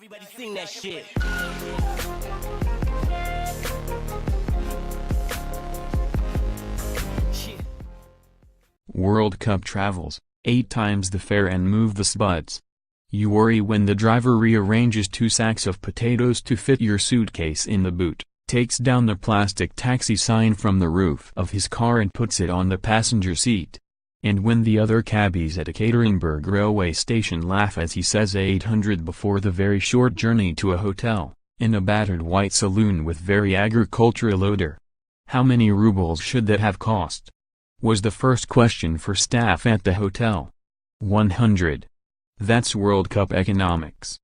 Everybody sing that shit. World Cup travels, 8 times the fare and move the spuds. You worry when the driver rearranges 2 sacks of potatoes to fit your suitcase in the boot, takes down the plastic taxi sign from the roof of his car and puts it on the passenger seat. And when the other cabbies at Ekaterinburg railway station laugh as he says 800 before the very short journey to a hotel, in a battered white saloon with very agricultural odor. How many roubles should that have cost? Was the first question for staff at the hotel. 100. That's World Cup economics.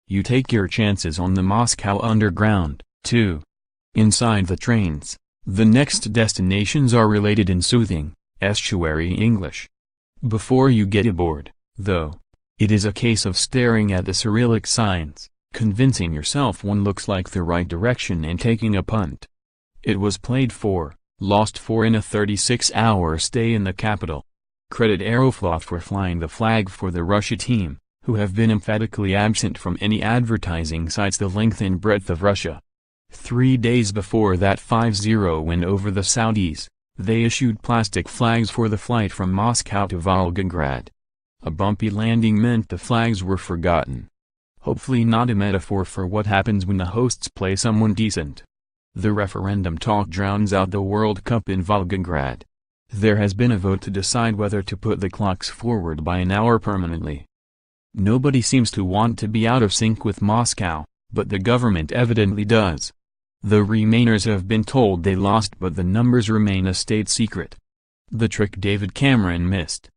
You take your chances on the Moscow Underground, too. Inside the trains, the next destinations are related in soothing, estuary English. Before you get aboard, though, it is a case of staring at the Cyrillic signs, convincing yourself one looks like the right direction and taking a punt. It was played for, lost for in a 36-hour stay in the capital. Credit Aeroflot for flying the flag for the Russia team, who have been emphatically absent from any advertising sites the length and breadth of Russia. 3 days before that 5-0 win over the Saudis, they issued plastic flags for the flight from Moscow to Volgograd. A bumpy landing meant the flags were forgotten. Hopefully not a metaphor for what happens when the hosts play someone decent. The referendum talk drowns out the World Cup in Volgograd. There has been a vote to decide whether to put the clocks forward by an hour permanently. Nobody seems to want to be out of sync with Moscow, but the government evidently does. The Remainers have been told they lost, but the numbers remain a state secret. The trick David Cameron missed.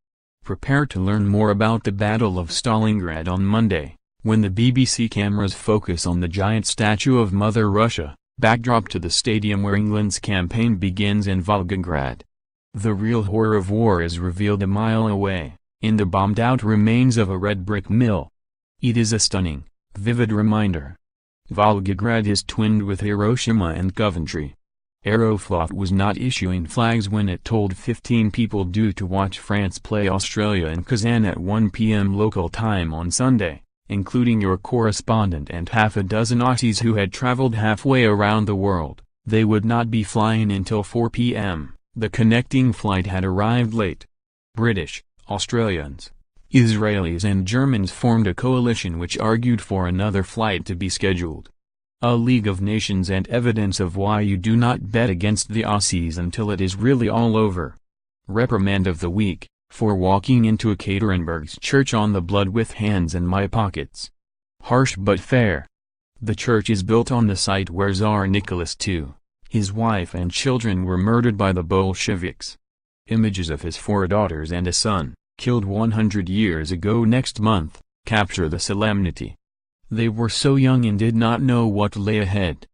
Prepare to learn more about the Battle of Stalingrad on Monday, when the BBC cameras focus on the giant statue of Mother Russia, backdrop to the stadium where England's campaign begins in Volgograd. The real horror of war is revealed a mile away, in the bombed-out remains of a red brick mill. It is a stunning, vivid reminder. Volgograd is twinned with Hiroshima and Coventry. Aeroflot was not issuing flags when it told 15 people due to watch France play Australia in Kazan at 1 p.m. local time on Sunday, including your correspondent and half a dozen Aussies who had traveled halfway around the world. They would not be flying until 4 p.m. The connecting flight had arrived late. British, Australians, Israelis and Germans formed a coalition which argued for another flight to be scheduled. A League of Nations and evidence of why you do not bet against the Aussies until it is really all over. Reprimand of the week, for walking into Ekaterinburg's church on the blood with hands in my pockets. Harsh but fair. The church is built on the site where Tsar Nicholas II, his wife and children were murdered by the Bolsheviks. Images of his 4 daughters and a son, killed 100 years ago next month, capture the solemnity. They were so young and did not know what lay ahead.